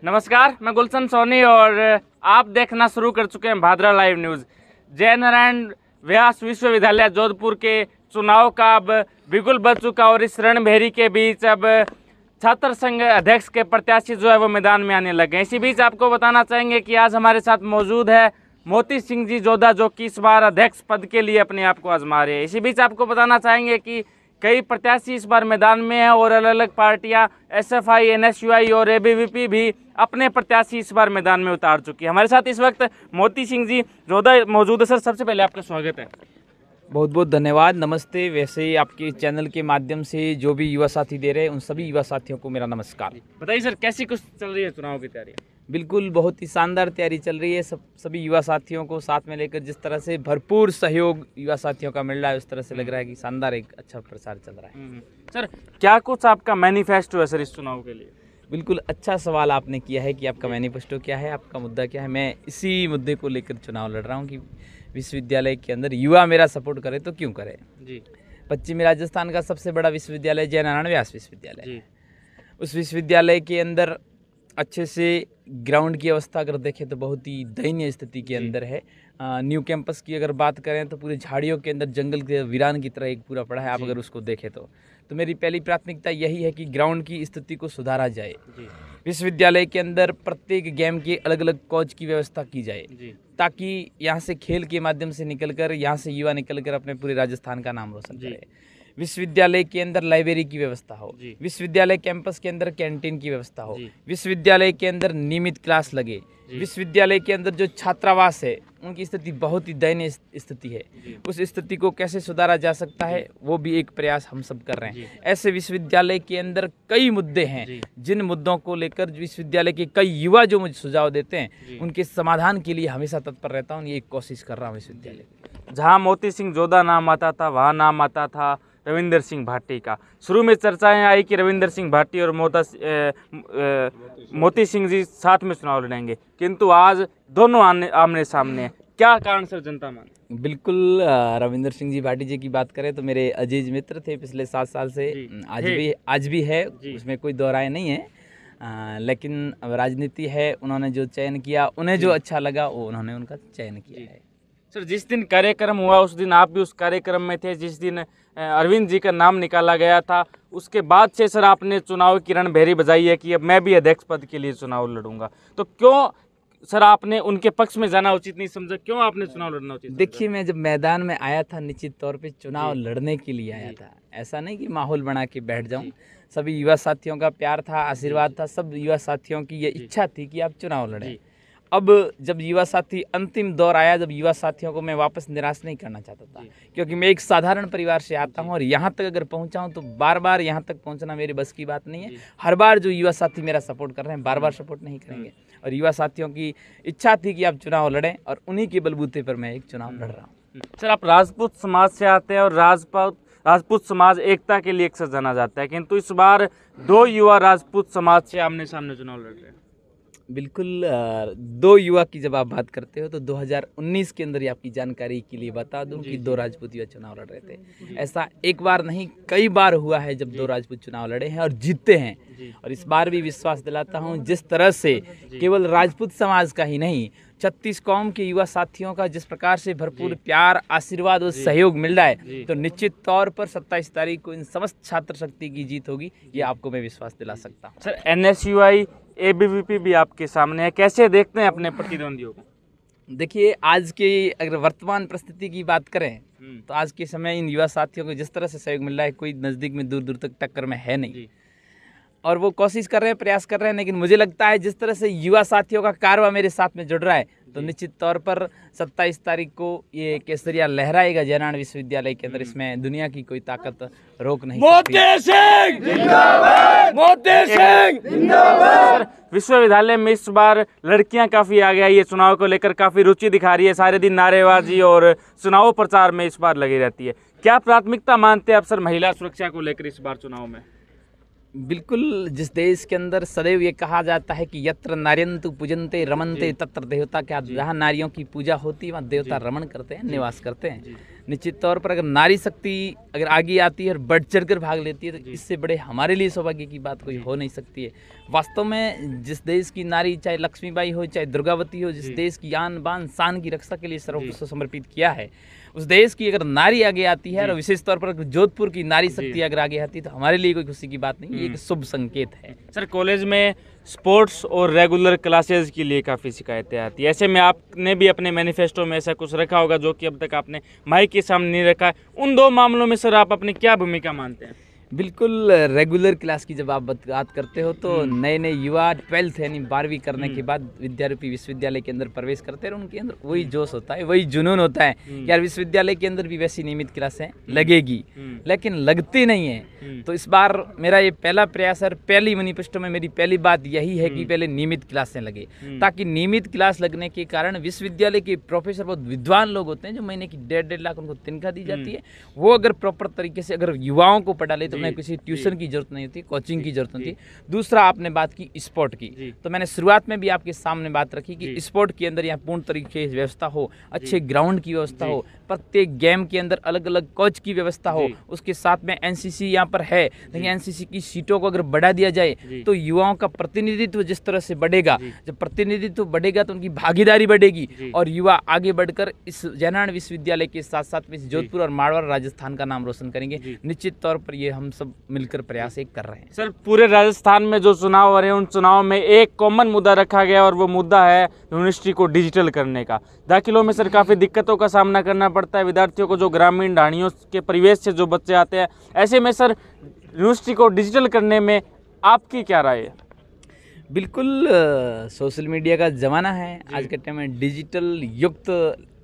नमस्कार, मैं गुलशन सोनी और आप देखना शुरू कर चुके हैं भादरा लाइव न्यूज़। जयनारायण व्यास विश्वविद्यालय जोधपुर के चुनाव का अब बिगुल बज चुका और इस रणभेरी के बीच अब छात्र संघ अध्यक्ष के प्रत्याशी जो है वो मैदान में आने लगे। इसी बीच आपको बताना चाहेंगे कि आज हमारे साथ मौजूद है मोती सिंह जी जोधा, जो कि इस बार अध्यक्ष पद के लिए अपने आप को आजमा रहे हैं। इसी बीच आपको बताना चाहेंगे कि कई प्रत्याशी इस बार मैदान में हैं और अलग अलग पार्टियां एसएफआई, एनएसयूआई और एबीवीपी भी अपने प्रत्याशी इस बार मैदान में उतार चुकी है। हमारे साथ इस वक्त मोती सिंह जी जोधा मौजूद है। सर, सबसे पहले आपका स्वागत है। बहुत बहुत धन्यवाद, नमस्ते। वैसे ही आपके चैनल के माध्यम से जो भी युवा साथी दे रहे हैं उन सभी युवा साथियों को मेरा नमस्कार। बताइए सर, कैसी कुछ चल रही है चुनाव की तैयारी? बिल्कुल बहुत ही शानदार तैयारी चल रही है। सभी युवा साथियों को साथ में लेकर जिस तरह से भरपूर सहयोग युवा साथियों का मिल रहा है, उस तरह से लग रहा है कि शानदार एक अच्छा प्रचार चल रहा है। सर, क्या कुछ आपका मैनिफेस्टो है सर इस चुनाव के लिए? बिल्कुल अच्छा सवाल आपने किया है कि आपका मैनिफेस्टो क्या है, आपका मुद्दा क्या है। मैं इसी मुद्दे को लेकर चुनाव लड़ रहा हूँ कि विश्वविद्यालय के अंदर युवा मेरा सपोर्ट करे तो क्यों करे। जी। पश्चिमी राजस्थान का सबसे बड़ा विश्वविद्यालय जयनारायण व्यास विश्वविद्यालय है। उस विश्वविद्यालय के अंदर अच्छे से ग्राउंड की अवस्था अगर देखें तो बहुत ही दयनीय स्थिति के अंदर है। न्यू कैंपस की अगर बात करें तो पूरे झाड़ियों के अंदर जंगल के वीरान की तरह एक पूरा पड़ा है। आप अगर उसको देखें तो मेरी पहली प्राथमिकता यही है कि ग्राउंड की स्थिति को सुधारा जाए। विश्वविद्यालय के अंदर प्रत्येक गेम के अलग अलग कोच की व्यवस्था की जाए, ताकि यहाँ से खेल के माध्यम से निकलकर यहाँ से युवा निकलकर अपने पूरे राजस्थान का नाम रोशन करे। विश्वविद्यालय के अंदर लाइब्रेरी की व्यवस्था हो, विश्वविद्यालय कैंपस के अंदर कैंटीन की व्यवस्था हो, विश्वविद्यालय के अंदर नियमित क्लास लगे, विश्वविद्यालय के अंदर जो छात्रावास है उनकी स्थिति बहुत ही दयनीय स्थिति है। उस स्थिति को कैसे सुधारा जा सकता है वो भी एक प्रयास हम सब कर रहे हैं। ऐसे विश्वविद्यालय के अंदर कई मुद्दे हैं जिन मुद्दों को लेकर विश्वविद्यालय के कई युवा जो मुझे सुझाव देते हैं उनके समाधान के लिए हमेशा तत्पर रहता हूँ। ये एक कोशिश कर रहा हूँ विश्वविद्यालय। जहाँ मोती सिंह जोधा नाम आता था वहाँ नाम आता था रविंदर सिंह भाटी का। शुरू में चर्चाएं आई कि रविंदर सिंह भाटी और मोती सिंह जी साथ में चुनाव लड़ेंगे, किंतु आज दोनों आमने सामने हैं। क्या कारण सर जनता मान? बिल्कुल, रविंदर सिंह जी भाटी जी की बात करें तो मेरे अजीज मित्र थे पिछले 7 साल से, आज भी है, उसमें कोई दो राय नहीं है। लेकिन अब राजनीति है, उन्होंने जो चयन किया, उन्हें जो अच्छा लगा वो उन्होंने उनका चयन किया है। सर, जिस दिन कार्यक्रम हुआ उस दिन आप भी उस कार्यक्रम में थे, जिस दिन अरविंद जी का नाम निकाला गया था, उसके बाद से सर आपने चुनाव की रणभेरी बजाई है कि अब मैं भी अध्यक्ष पद के लिए चुनाव लड़ूंगा। तो क्यों सर आपने उनके पक्ष में जाना उचित नहीं समझा? क्यों आपने चुनाव लड़ना उचित? देखिए, मैं जब मैदान में आया था निश्चित तौर पे चुनाव लड़ने के लिए आया था। ऐसा नहीं कि माहौल बना के बैठ जाऊं। सभी युवा साथियों का प्यार था, आशीर्वाद था, सब युवा साथियों की ये इच्छा थी कि आप चुनाव लड़ें। अब जब युवा साथी अंतिम दौर आया, जब युवा साथियों को मैं वापस निराश नहीं करना चाहता था, क्योंकि मैं एक साधारण परिवार से आता हूं और यहाँ तक अगर पहुँचा हूँ तो बार बार यहाँ तक पहुँचना मेरे बस की बात नहीं है। हर बार जो युवा साथी मेरा सपोर्ट कर रहे हैं बार बार सपोर्ट नहीं करेंगे, और युवा साथियों की इच्छा थी कि आप चुनाव लड़ें और उन्हीं के बलबूते पर मैं एक चुनाव लड़ रहा हूँ। सर, आप राजपूत समाज से आते हैं और राजपूत समाज एकता के लिए अक्सर जाना जाता है, किंतु इस बार 2 युवा राजपूत समाज से आमने सामने चुनाव लड़ रहे हैं। बिल्कुल, 2 युवा की जब आप बात करते हो तो 2019 के अंदर ही आपकी जानकारी के लिए बता दूं कि 2 राजपूत युवा चुनाव लड़ रहे थे। ऐसा एक बार नहीं कई बार हुआ है जब 2 राजपूत चुनाव लड़े हैं और जीते हैं। और इस बार भी विश्वास दिलाता हूं, जिस तरह से केवल राजपूत समाज का ही नहीं 36 कौम के युवा साथियों का जिस प्रकार से भरपूर प्यार, आशीर्वाद और सहयोग मिल रहा है, तो निश्चित तौर पर 27 तारीख को इन समस्त छात्र शक्ति की जीत होगी, ये आपको मैं विश्वास दिला सकता हूँ। सर, एनएसयूआई, एबीवीपी भी आपके सामने है, कैसे देखते हैं अपने प्रतिद्वंदियों को? देखिए, आज के अगर वर्तमान परिस्थिति की बात करें तो आज के समय इन युवा साथियों को जिस तरह से सहयोग मिल रहा है, कोई नज़दीक में दूर दूर तक टक्कर में है नहीं। और वो कोशिश कर रहे हैं, प्रयास कर रहे हैं, लेकिन मुझे लगता है जिस तरह से युवा साथियों का कारवां मेरे साथ में जुड़ रहा है, तो निश्चित तौर पर 27 तारीख को ये केसरिया लहराएगा जयनारायण विश्वविद्यालय के अंदर। इसमें दुनिया की कोई ताकत रोक नहीं सकती। मोती सिंह जिंदाबाद! मोती सिंह जिंदाबाद! विश्वविद्यालय में इस बार लड़कियां काफी आगे आई है, चुनाव को लेकर काफी रुचि दिखा रही है, सारे दिन नारेबाजी और चुनाव प्रचार में इस बार लगी रहती है। क्या प्राथमिकता मानते हैं आप सर महिला सुरक्षा को लेकर इस बार चुनाव में? बिल्कुल, जिस देश के अंदर सदैव ये कहा जाता है कि यत्र नार्यन्तु पूजन्ते रमन्ते तत्र देवता, क्या जहाँ नारियों की पूजा होती है वहाँ देवता रमण करते हैं, निवास करते हैं। निश्चित तौर पर अगर नारी शक्ति अगर आगे आती है और बढ़ चढ़ कर भाग लेती है तो इससे बड़े हमारे लिए सौभाग्य की बात कोई हो नहीं सकती है। वास्तव में जिस देश की नारी, चाहे लक्ष्मीबाई हो, चाहे दुर्गावती हो, जिस देश की आन बान शान की रक्षा के लिए सर्वस्व समर्पित किया है, उस देश की अगर नारी आगे आती है, और विशेष तौर पर अगर जोधपुर की नारी शक्ति अगर आगे आती है, तो हमारे लिए कोई खुशी की बात नहीं, ये एक शुभ संकेत है। सर, कॉलेज में स्पोर्ट्स और रेगुलर क्लासेस के लिए काफ़ी शिकायतें आती है, ऐसे में आपने भी अपने मैनिफेस्टो में ऐसा कुछ रखा होगा जो कि अब तक आपने माइक के सामने नहीं रखा है। उन दो मामलों में सर आप अपनी क्या भूमिका मानते हैं? बिल्कुल, रेगुलर क्लास की जब आप बात करते हो तो नए नए युवा 12th यानी 12वीं करने के बाद विद्यारूपी विश्वविद्यालय के अंदर प्रवेश करते हैं, और उनके अंदर वही जोश होता है, वही जुनून होता है कि यार विश्वविद्यालय के अंदर भी वैसी नियमित क्लासें लगेगी, लेकिन लगती नहीं है। तो इस बार मेरा ये पहला प्रयास है, पहली मैनिफेस्टो में मेरी पहली बात यही है कि पहले नियमित क्लासें लगे, ताकि नियमित क्लास लगने के कारण विश्वविद्यालय के प्रोफेसर बहुत विद्वान लोग होते हैं जो महीने की 1.5 लाख उनको तनख्वाह दी जाती है, वो अगर प्रॉपर तरीके से अगर युवाओं को पढ़ा ले तो उन्हें किसी ट्यूशन की जरूरत नहीं होती, कोचिंग की जरूरत नहीं होती। दूसरा, आपने बात की स्पोर्ट की, तो मैंने शुरुआत में भी आपके सामने बात रखी कि स्पोर्ट के अंदर यहाँ पूर्ण तरीके से व्यवस्था हो, अच्छे ग्राउंड की व्यवस्था हो, प्रत्येक गेम के अंदर अलग अलग कोच की व्यवस्था हो, उसके साथ में एनसीसी यहाँ पर है, लेकिन एनसीसी की सीटों को अगर बढ़ा दिया जाए तो युवाओं का प्रतिनिधित्व जिस तरह से बढ़ेगा, जब प्रतिनिधित्व बढ़ेगा तो उनकी भागीदारी बढ़ेगी और युवा आगे बढ़कर इस जयनारायण विश्वविद्यालय के साथ साथ में जोधपुर और मारवाड़ राजस्थान का नाम रोशन करेंगे। निश्चित तौर पर ये हम सब मिलकर प्रयास एक कर रहे हैं। सर, पूरे राजस्थान में जो चुनाव हो रहे हैं उन चुनाव में एक कॉमन मुद्दा रखा गया और वो मुद्दा है यूनिवर्सिटी को डिजिटल करने का। दाखिलों में सर काफ़ी दिक्कतों का सामना करना पड़ता है विद्यार्थियों को, जो ग्रामीण ढाणियों के परिवेश से जो बच्चे आते हैं। ऐसे में सर यूनिवर्सिटी को डिजिटल करने में आपकी क्या राय है? बिल्कुल, सोशल मीडिया का ज़माना है, आज के टाइम में डिजिटल युक्त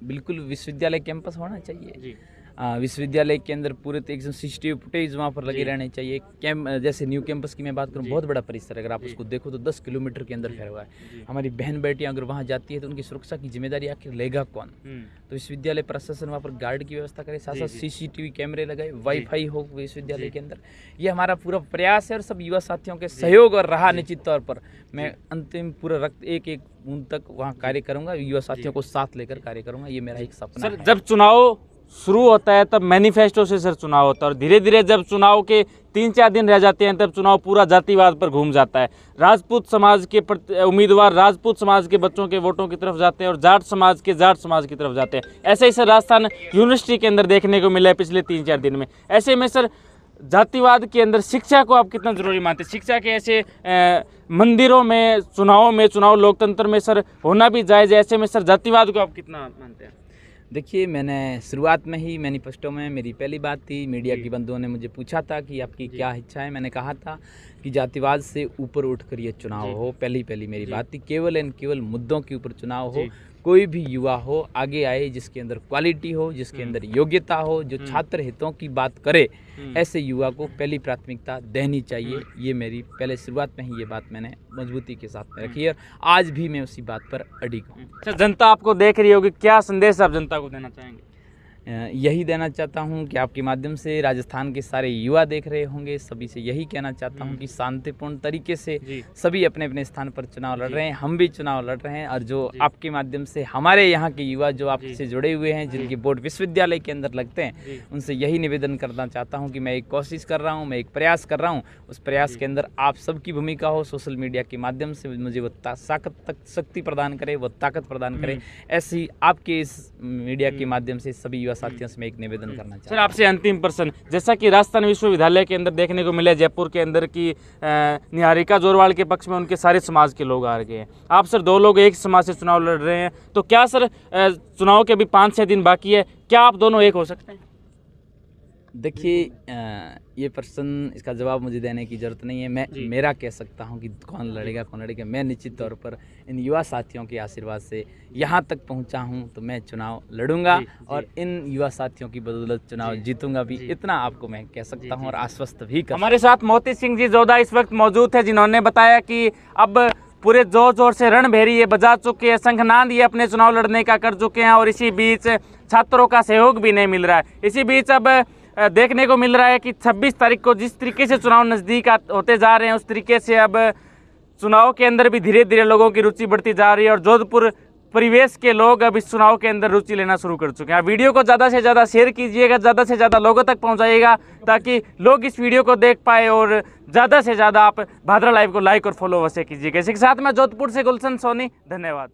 बिल्कुल विश्वविद्यालय कैंपस होना चाहिए। विश्वविद्यालय के अंदर पूरे एकदम सीसीटीवी फुटेज वहाँ पर लगे रहने चाहिए। जैसे न्यू कैंपस की मैं बात करूँ, बहुत बड़ा परिसर है, अगर आप उसको देखो तो 10 किलोमीटर के अंदर फैला हुआ है। हमारी बहन बेटियाँ अगर वहाँ जाती है तो उनकी सुरक्षा की जिम्मेदारी आखिर लेगा कौन? तो विश्वविद्यालय प्रशासन वहाँ पर गार्ड की व्यवस्था करे, साथ साथ सीसीटीवी कैमरे लगाए, वाईफाई हो विश्वविद्यालय के अंदर। ये हमारा पूरा प्रयास है और सब युवा साथियों के सहयोग और रहा निश्चित तौर पर मैं अंतिम पूरा रक्त एक एक बूंद तक वहाँ कार्य करूँगा, युवा साथियों को साथ लेकर कार्य करूँगा, ये मेरा एक सपना है। जब चुनाव शुरू होता है तब मैनिफेस्टो से सर चुनाव होता है, और धीरे धीरे जब चुनाव के 3-4 दिन रह जाते हैं तब चुनाव पूरा जातिवाद पर घूम जाता है। राजपूत समाज के उम्मीदवार राजपूत समाज के बच्चों के वोटों की तरफ जाते हैं और जाट समाज के जाट समाज की तरफ जाते हैं। ऐसे ही सर राजस्थान यूनिवर्सिटी के अंदर देखने को मिला है पिछले 3-4 दिन में। ऐसे में सर जातिवाद के अंदर शिक्षा को आप कितना जरूरी मानते हैं? शिक्षा के ऐसे मंदिरों में चुनाव लोकतंत्र में सर होना भी जायज़ है, ऐसे में सर जातिवाद को आप कितना मानते हैं? देखिए, मैंने शुरुआत में ही मैनिफेस्टो में मेरी पहली बात थी, मीडिया के बंधुओं ने मुझे पूछा था कि आपकी क्या इच्छा है। मैंने कहा था कि जातिवाद से ऊपर उठकर ये चुनाव हो, पहली मेरी बात थी। केवल एंड केवल मुद्दों के ऊपर चुनाव हो, कोई भी युवा हो आगे आए जिसके अंदर क्वालिटी हो, जिसके अंदर योग्यता हो, जो छात्र हितों की बात करे, ऐसे युवा को पहली प्राथमिकता देनी चाहिए। ये मेरी पहले शुरुआत में ही ये बात मैंने मजबूती के साथ में रखी है और आज भी मैं उसी बात पर अडिग हूँ। अच्छा, जनता आपको देख रही होगी, क्या संदेश आप जनता को देना चाहेंगे? यही देना चाहता हूं कि आपके माध्यम से राजस्थान के सारे युवा देख रहे होंगे, सभी से यही कहना चाहता हूं कि शांतिपूर्ण तरीके से सभी अपने अपने स्थान पर चुनाव लड़ रहे हैं, हम भी चुनाव लड़ रहे हैं, और जो आपके माध्यम से हमारे यहाँ के युवा जो आपसे जुड़े हुए हैं, जिनके बोर्ड विश्वविद्यालय के अंदर लगते हैं, उनसे यही निवेदन करना चाहता हूँ कि मैं एक कोशिश कर रहा हूँ, मैं एक प्रयास कर रहा हूँ, उस प्रयास के अंदर आप सबकी भूमिका हो। सोशल मीडिया के माध्यम से मुझे वो शक्ति प्रदान करे, वो ताकत प्रदान करे। ऐसी आपके इस मीडिया के माध्यम से सभी युवा साथियों से मैं एक निवेदन करना चाहता हूं। सर, आपसे अंतिम प्रश्न, जैसा कि राजस्थान विश्वविद्यालय के अंदर देखने को मिला, जयपुर के अंदर की निहारिका जोरवाल के पक्ष में उनके सारे समाज के लोग आ गए हैं। आप सर 2 लोग एक समाज से चुनाव लड़ रहे हैं, तो क्या सर चुनाव के अभी 5-6 दिन बाकी है, क्या आप दोनों एक हो सकते हैं? देखिए, ये प्रश्न इसका जवाब मुझे देने की ज़रूरत नहीं है। मैं मेरा कह सकता हूं कि कौन लड़ेगा। मैं निश्चित तौर पर इन युवा साथियों के आशीर्वाद से यहाँ तक पहुँचा हूं, तो मैं चुनाव लड़ूंगा और इन युवा साथियों की बदौलत चुनाव जीतूंगा भी, इतना आपको मैं कह सकता हूँ और आश्वस्त भी कर। हमारे साथ मोती सिंह जी जोधा इस वक्त मौजूद है, जिन्होंने बताया कि अब पूरे जोर से रणभेरी ये बजा चुके हैं, शंखनाद ये अपने चुनाव लड़ने का कर चुके हैं, और इसी बीच छात्रों का सहयोग भी नहीं मिल रहा है। इसी बीच अब देखने को मिल रहा है कि 26 तारीख को जिस तरीके से चुनाव नज़दीक होते जा रहे हैं, उस तरीके से अब चुनाव के अंदर भी धीरे धीरे लोगों की रुचि बढ़ती जा रही है, और जोधपुर परिवेश के लोग अब इस चुनाव के अंदर रुचि लेना शुरू कर चुके हैं। वीडियो को ज़्यादा से ज़्यादा शेयर कीजिएगा, ज़्यादा से ज़्यादा लोगों तक पहुंचाइएगा, ताकि लोग इस वीडियो को देख पाए और ज़्यादा से ज़्यादा आप भादरा लाइव को लाइक और फॉलो अवश्य कीजिएगा। इसी के साथ मैं जोधपुर से गुलशन सोनी, धन्यवाद।